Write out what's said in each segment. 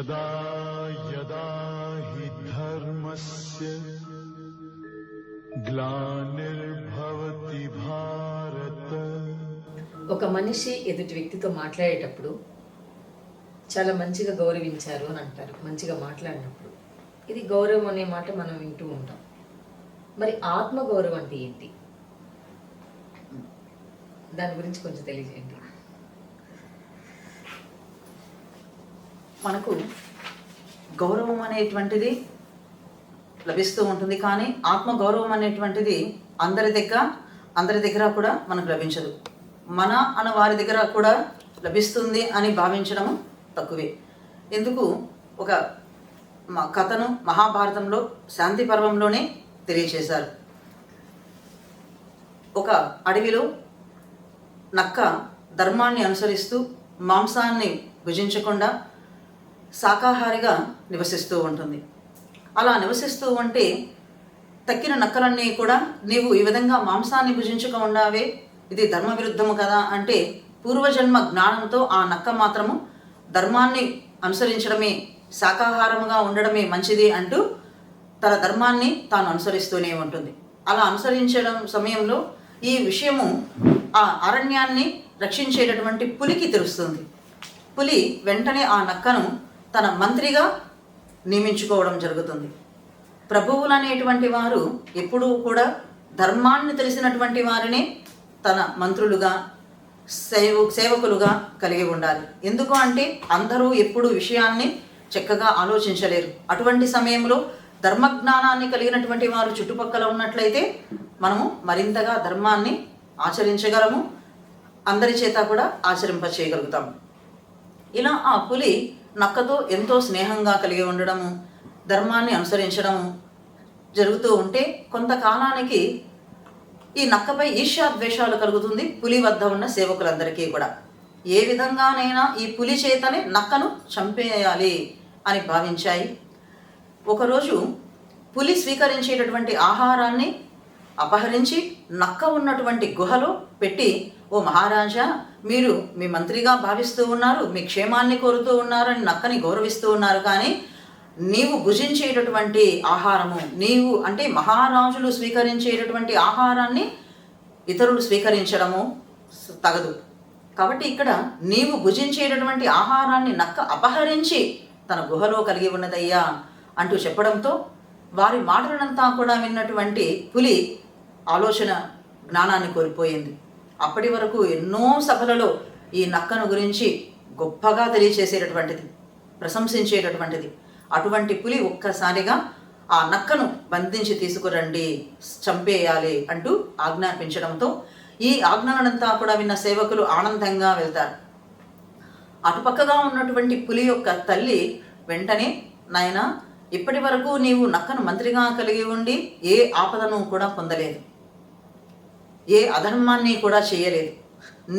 యదా యదా హి ధర్మస్య గ్లానిర్భవతి భారత. ఒక మనిషి ఎదుటి వ్యక్తితో మాట్లాడేటప్పుడు చాలా మంచిగా గౌరవించారు అని అంటారు, మంచిగా మాట్లాడినప్పుడు. ఇది గౌరవం అనే మాట మనం వింటూ ఉంటాం. మరి ఆత్మగౌరవం అంటే ఏంటి? దాని గురించి కొంచెం తెలియజేయండి. మనకు గౌరవం అనేటువంటిది లభిస్తూ ఉంటుంది, కానీ ఆత్మగౌరవం అనేటువంటిది అందరి దగ్గర కూడా మనకు లభించదు. మన అన్న వారి దగ్గర కూడా లభిస్తుంది అని భావించడం తక్కువే. ఎందుకు? ఒక కథను మహాభారతంలో శాంతి పర్వంలోనే తెలియచేశారు. ఒక అడవిలో నక్క ధర్మాన్ని అనుసరిస్తూ మాంసాన్ని భుజించకుండా శాకాహారిగా నివసిస్తూ ఉంటుంది. అలా నివసిస్తూ ఉంటే తక్కిన నక్కలన్నీ కూడా నీవు ఈ విధంగా మాంసాన్ని భుజించక ఉండావే, ఇది ధర్మ విరుద్ధము కదా అంటే, పూర్వజన్మ జ్ఞానంతో ఆ నక్క మాత్రము ధర్మాన్ని అనుసరించడమే, శాకాహారముగా ఉండడమే మంచిది అంటూ తన ధర్మాన్ని తాను అనుసరిస్తూనే ఉంటుంది. అలా అనుసరించడం సమయంలో ఈ విషయము ఆ అరణ్యాన్ని రక్షించేటటువంటి పులికి తెలుస్తుంది. పులి వెంటనే ఆ నక్కను తన మంత్రిగా నియమించుకోవడం జరుగుతుంది. ప్రభువులు అనేటువంటి వారు ఎప్పుడూ కూడా ధర్మాన్ని తెలిసినటువంటి వారిని తన మంత్రులుగా సేవకులుగా కలిగి ఉండాలి. ఎందుకు అంటే అందరూ ఎప్పుడు విషయాన్ని చక్కగా ఆలోచించలేరు. అటువంటి సమయంలో ధర్మజ్ఞానాన్ని కలిగినటువంటి వారు చుట్టుపక్కల ఉన్నట్లయితే మనము మరింతగా ధర్మాన్ని ఆచరించగలము, అందరి చేత కూడా ఆచరింపచేయగలుగుతాము. ఇలా ఆ పులి నక్కతో ఎంతో స్నేహంగా కలిగి ఉండడము, ధర్మాన్ని అనుసరించడము జరుగుతూ ఉంటే కొంతకాలానికి ఈ నక్కపై ఈర్ష్యాద్వేషాలు కలుగుతుంది పులి వద్ద ఉన్న సేవకులందరికీ కూడా. ఏ విధంగానైనా ఈ పులి చేతనే నక్కను చంపేయాలి అని భావించాయి. ఒకరోజు పులి స్వీకరించేటటువంటి ఆహారాన్ని అపహరించి నక్క ఉన్నటువంటి గుహలో పెట్టి, ఓ మహారాజా, మీరు మీ మంత్రిగా భావిస్తూ ఉన్నారు, మీ క్షేమాన్ని కోరుతూ ఉన్నారని నక్కని గౌరవిస్తూ ఉన్నారు, కానీ నీవు భుజించేటటువంటి ఆహారము, నీవు అంటే మహారాజులు స్వీకరించేటటువంటి ఆహారాన్ని ఇతరులు స్వీకరించడము తగదు. కాబట్టి ఇక్కడ నీవు భుజించేటటువంటి ఆహారాన్ని నక్క అపహరించి తన గుహలో కలిగి ఉన్నదయ్యా అంటూ చెప్పడంతో వారి మాటలనంతా కూడా విన్నటువంటి పులి ఆలోచన జ్ఞానాన్ని కోల్పోయింది. అప్పటి వరకు ఎన్నో సభలలో ఈ నక్కను గురించి గొప్పగా తెలియచేసేటటువంటిది, ప్రశంసించేటటువంటిది. అటువంటి పులి ఒక్కసారిగా ఆ నక్కను బంధించి తీసుకురండి, చంపేయాలి అంటూ ఆజ్ఞాపించడంతో ఈ ఆజ్ఞలనంతా కూడా విన్న సేవకులు ఆనందంగా వెళ్తారు. అటుపక్కగా ఉన్నటువంటి పులి యొక్క తల్లి వెంటనే, నాయనా, ఇప్పటి వరకు నీవు నక్కను మంత్రిగా కలిగి ఉండి ఏ ఆపదను కూడా పొందలేదు, ఏ అధర్మాన్ని కూడా చేయలేదు.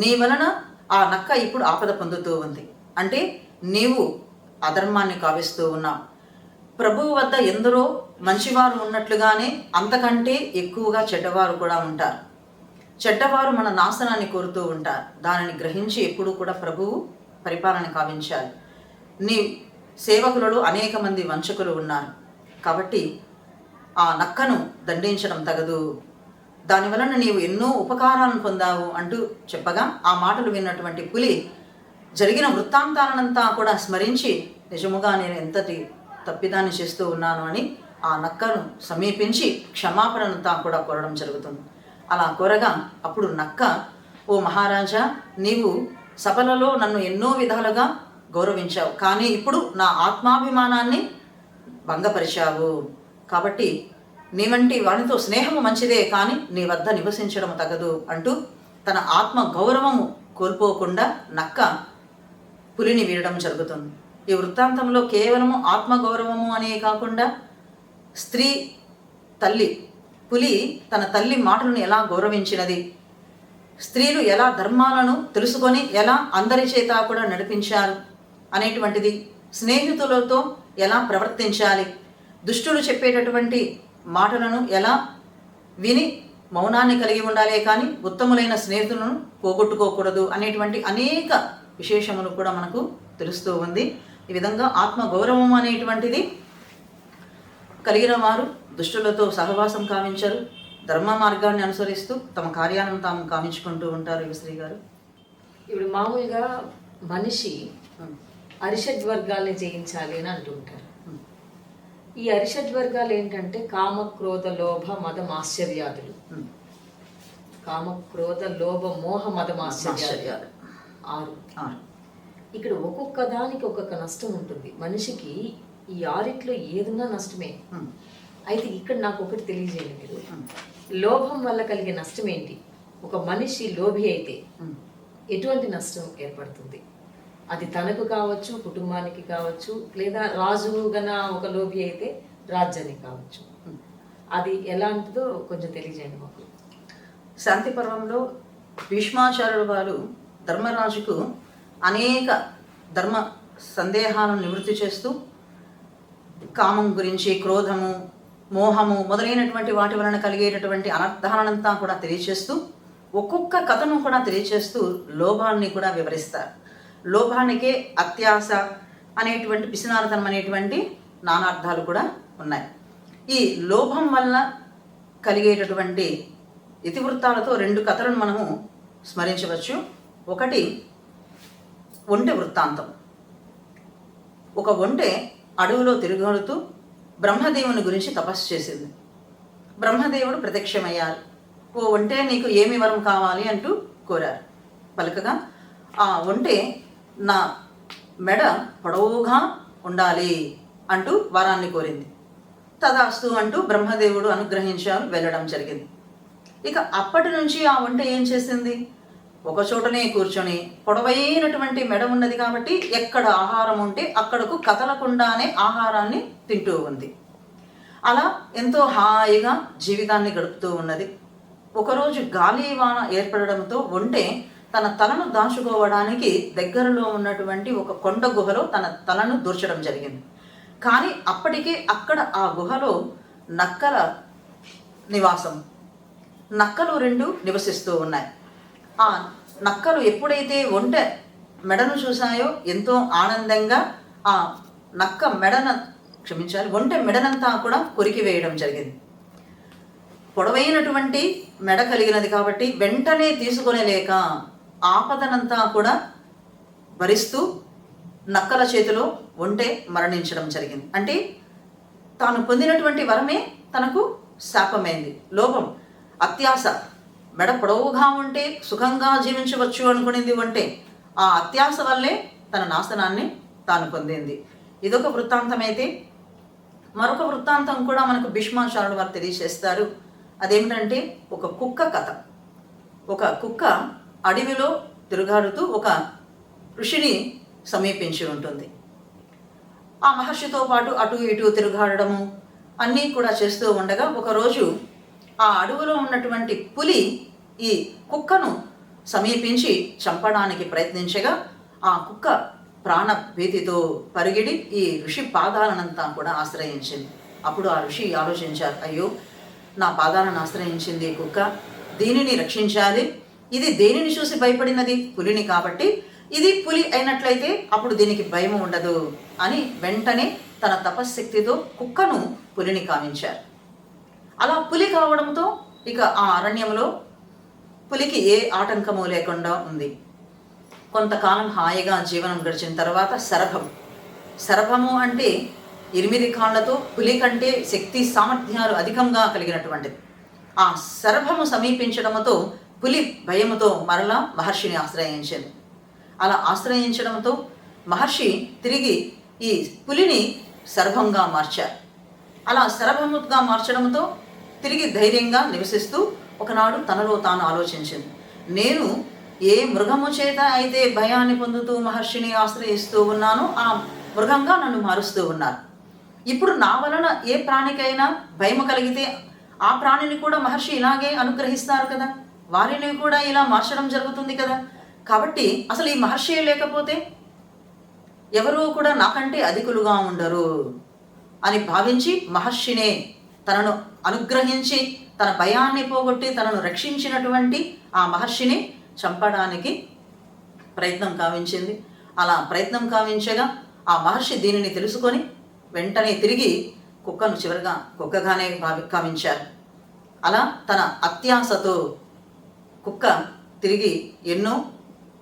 నీ వలన ఆ నక్క ఇప్పుడు ఆపద పొందుతూ ఉంది అంటే నీవు అధర్మాన్ని కావిస్తూ ఉన్నావు. ప్రభువు వద్ద ఎందరో మంచివారు ఉన్నట్లుగానే అంతకంటే ఎక్కువగా చెడ్డవారు కూడా ఉంటారు. చెడ్డవారు మన నాశనాన్ని కోరుతూ ఉంటారు. దానిని గ్రహించి ఎప్పుడూ కూడా ప్రభువు పరిపాలన కావించాలి. నీ సేవకులలో అనేక మంది వంచకులు ఉన్నారు, కాబట్టి ఆ నక్కను దండించడం తగదు, దానివలన నీవు ఎన్నో ఉపకారాలను పొందావు అంటూ చెప్పగా ఆ మాటలు విన్నటువంటి పులి జరిగిన వృత్తాంతాలనంతా కూడా స్మరించి, నిజముగా నేను ఎంతటి తప్పిదాన్ని చేస్తూ ఉన్నాను అని ఆ నక్కను సమీపించి క్షమాపణంతా కూడా కోరడం జరుగుతుంది. అలా కోరగా అప్పుడు నక్క, ఓ మహారాజా, నీవు సభలలో నన్ను ఎన్నో విధాలుగా గౌరవించావు, కానీ ఇప్పుడు నా ఆత్మాభిమానాన్ని భంగపరిచావు. కాబట్టి నీ వంటి వానితో స్నేహము మంచిదే, కానీ నీ వద్ద నివసించడం తగదు అంటూ తన ఆత్మ గౌరవము కోల్పోకుండా నక్క పులిని వీడడం జరుగుతుంది. ఈ వృత్తాంతంలో కేవలము ఆత్మగౌరవము అనే కాకుండా స్త్రీ తల్లి పులి తన తల్లి మాటలను ఎలా గౌరవించినది, స్త్రీలు ఎలా ధర్మాలను తెలుసుకొని ఎలా అందరి చేత కూడా నడిపించారు అనేటువంటిది, స్నేహితులతో ఎలా ప్రవర్తించాలి, దుష్టులు చెప్పేటటువంటి మాటలను ఎలా విని మౌనాన్ని కలిగి ఉండాలే కానీ ఉత్తములైన స్నేహితులను పోగొట్టుకోకూడదు అనేటువంటి అనేక విశేషములు కూడా మనకు తెలుస్తూ ఉంది. ఈ విధంగా ఆత్మగౌరవం అనేటువంటిది కలిగిన వారు దుష్టులతో సహవాసం కావించరు, ధర్మ మార్గాన్ని అనుసరిస్తూ తమ కార్యాలను తాము కావించుకుంటూ ఉంటారు. యువశ్రీ గారు, ఇప్పుడు మామూలుగా మనిషి అరిషడ్ వర్గాల్ని జయించాలి అని అంటుంటారు. ఈ అరిషడ్ వర్గాలు ఏంటంటే కామ, క్రోధ, లోభ, మదం, ఆశ్చర్యాదులు. కామ, క్రోధ, లోభ, మోహ, మదం, ఆశ్చర్యాలు 6. ఇక్కడ ఒక్కొక్క దానికి ఒక్కొక్క నష్టం ఉంటుంది. మనిషికి ఈ 6 ఏదన్నా నష్టమే. అయితే ఇక్కడ నాకు ఒకటి తెలియజేయండి మీరు, లోభం వల్ల కలిగే నష్టం ఏంటి? ఒక మనిషి లోభి అయితే ఎటువంటి నష్టం ఏర్పడుతుంది? అది తనకు కావచ్చు, కుటుంబానికి కావచ్చు, లేదా రాజు గన ఒక లోభి అయితే రాజ్యానికి కావచ్చు. అది ఎలాంటిదో కొంచెం తెలియజేయండి మాకు. శాంతి పర్వంలో భీష్మాచార్యుల వారు ధర్మరాజుకు అనేక ధర్మ సందేహాలను నివృత్తి చేస్తూ కామం గురించి, క్రోధము, మోహము మొదలైనటువంటి వాటి వలన కలిగేటటువంటి అనర్థాలనంతా కూడా తెలియచేస్తూ ఒక్కొక్క కథను కూడా తెలియచేస్తూ లోభాన్ని కూడా వివరిస్తారు. లోభానికే అత్యాశ అనేటువంటి పిసినారతనం అనేటువంటి నానార్థాలు కూడా ఉన్నాయి. ఈ లోభం వల్ల కలిగేటటువంటి ఇతివృత్తాలతో 2 కథలను మనము స్మరించవచ్చు. ఒకటి ఒంటె వృత్తాంతం. ఒక ఒంటె అడవిలో తిరుగాడుతూ బ్రహ్మదేవుని గురించి తపస్సు చేసింది. బ్రహ్మదేవుడు ప్రత్యక్షమయ్యారు. ఓ ఒంటె, నీకు ఏమి వరం కావాలి అంటూ కోరారు. పలుకగా ఆ ఒంటె నా మెడ పొడవుగా ఉండాలి అంటూ వరాన్ని కోరింది. తదాస్తు అంటూ బ్రహ్మదేవుడు అనుగ్రహించారు, వెళ్ళడం జరిగింది. ఇక అప్పటి నుంచి ఆ ఒంటె ఏం చేసింది? ఒక చోటనే కూర్చొని, పొడవైనటువంటి మెడ ఉన్నది కాబట్టి ఎక్కడ ఆహారం ఉంటే అక్కడకు కదలకుండానే ఆహారాన్ని తింటూ ఉంది. అలా ఎంతో హాయిగా జీవితాన్ని గడుపుతూ ఉన్నది. ఒకరోజు గాలివాన ఏర్పడడంతో ఒంటె తన తలను దాచుకోవడానికి దగ్గరలో ఉన్నటువంటి ఒక కొండ గుహలో తన తలను దూర్చడం జరిగింది. కానీ అప్పటికే అక్కడ ఆ గుహలో నక్కల నివాసం, నక్కలు 2 నివసిస్తూ ఉన్నాయి. ఆ నక్కలు ఎప్పుడైతే ఒంటె మెడను చూశాయో ఎంతో ఆనందంగా ఆ ఒంటె మెడనంతా కూడా కొరికి వేయడం జరిగింది. పొడవైనటువంటి మెడ కలిగినది కాబట్టి వెంటనే తీసుకొనలేక ఆపదనంతా కూడా భరిస్తూ నక్కల చేతిలో ఒంటె మరణించడం జరిగింది. అంటే తాను పొందినటువంటి వరమే తనకు శాపమైంది. లోభం, అత్యాశ, మెడ పొడవుగా ఉంటే సుఖంగా జీవించవచ్చు అనుకునేది ఒంటె ఆ అత్యాశ వల్లే తన నాశనాన్ని తాను పొందింది. ఇదొక వృత్తాంతం. అయితే మరొక వృత్తాంతం కూడా మనకు భీష్మాచార్యుల వారు తెలియజేస్తారు. అదేమిటంటే ఒక కుక్క కథ. ఒక కుక్క అడవిలో తిరుగాడుతూ ఒక ఋషిని సమీపించి ఉంటుంది. ఆ మహర్షితో పాటు అటు ఇటు తిరుగాడము అన్నీ కూడా చేస్తూ ఉండగా ఒకరోజు ఆ అడవిలో ఉన్నటువంటి పులి ఈ కుక్కను సమీపించి చంపడానికి ప్రయత్నించగా ఆ కుక్క ప్రాణ భీతితో పరిగిడి ఈ ఋషి పాదాలనంతా కూడా ఆశ్రయించింది. అప్పుడు ఆ ఋషి ఆలోచించారు, అయ్యో నా పాదాలను ఆశ్రయించింది కుక్క, దీనిని రక్షించాలి. ఇది దేనిని చూసి భయపడినది? పులిని. కాబట్టి ఇది పులి అయినట్లయితే అప్పుడు దీనికి భయం ఉండదు అని వెంటనే తన తపశ్శక్తితో కుక్కను పులిని కావించారు. అలా పులి కావడంతో ఇక ఆ అరణ్యంలో పులికి ఏ ఆటంకము లేకుండా ఉంది. కొంతకాలం హాయిగా జీవనం గడిచిన తర్వాత శరభము అంటే 8 కాళ్లతో పులి కంటే శక్తి సామర్థ్యాలు అధికంగా కలిగినటువంటిది. ఆ శరభము సమీపించడంతో పులి భయముతో మరలా మహర్షిని ఆశ్రయించింది. అలా ఆశ్రయించడంతో మహర్షి తిరిగి ఈ పులిని శరభంగా మార్చారు. అలా శరభముగా మార్చడంతో తిరిగి ధైర్యంగా నివసిస్తూ ఒకనాడు తనలో తాను ఆలోచించింది, నేను ఏ మృగము చేత అయితే భయాన్ని పొందుతూ మహర్షిని ఆశ్రయిస్తూ ఉన్నానో ఆ మృగంగా నన్ను మారుస్తూ ఉన్నారు. ఇప్పుడు నా వలన ఏ ప్రాణికైనా భయం కలిగితే ఆ ప్రాణిని కూడా మహర్షి ఇలాగే అనుగ్రహిస్తారు కదా, వారిని కూడా ఇలా మార్చడం జరుగుతుంది కదా. కాబట్టి అసలు ఈ మహర్షి లేకపోతే ఎవరూ కూడా నాకంటే అధికులుగా ఉండరు అని భావించి మహర్షినే తనను అనుగ్రహించి తన భయాన్ని పోగొట్టి తనను రక్షించినటువంటి ఆ మహర్షిని చంపడానికి ప్రయత్నం కావించింది. అలా ప్రయత్నం కావించగా ఆ మహర్షి దీనిని తెలుసుకొని వెంటనే తిరిగి కుక్కను చివరిగా కుక్కగానే భావించారు. అలా తన అత్యాశతో కుక్క తిరిగి ఎన్నో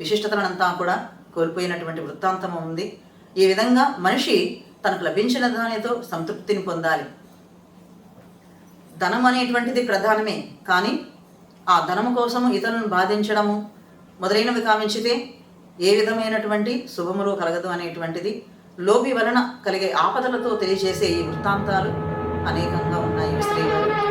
విశిష్టతలనంతా కూడా కోల్పోయినటువంటి వృత్తాంతం ఉంది. ఈ విధంగా మనిషి తనకు లభించిన దానితో సంతృప్తిని పొందాలి. ధనం అనేటువంటిది ప్రధానమే, కానీ ఆ ధనము కోసము ఇతరులను బాధించడము మొదలైనవి కావించితే ఏ విధమైనటువంటి శుభములు కలగదు అనేటువంటిది లోభి వలన కలిగే ఆపదలతో తెలియజేసే ఈ వృత్తాంతాలు అనేకంగా ఉన్నాయి. స్త్రీలు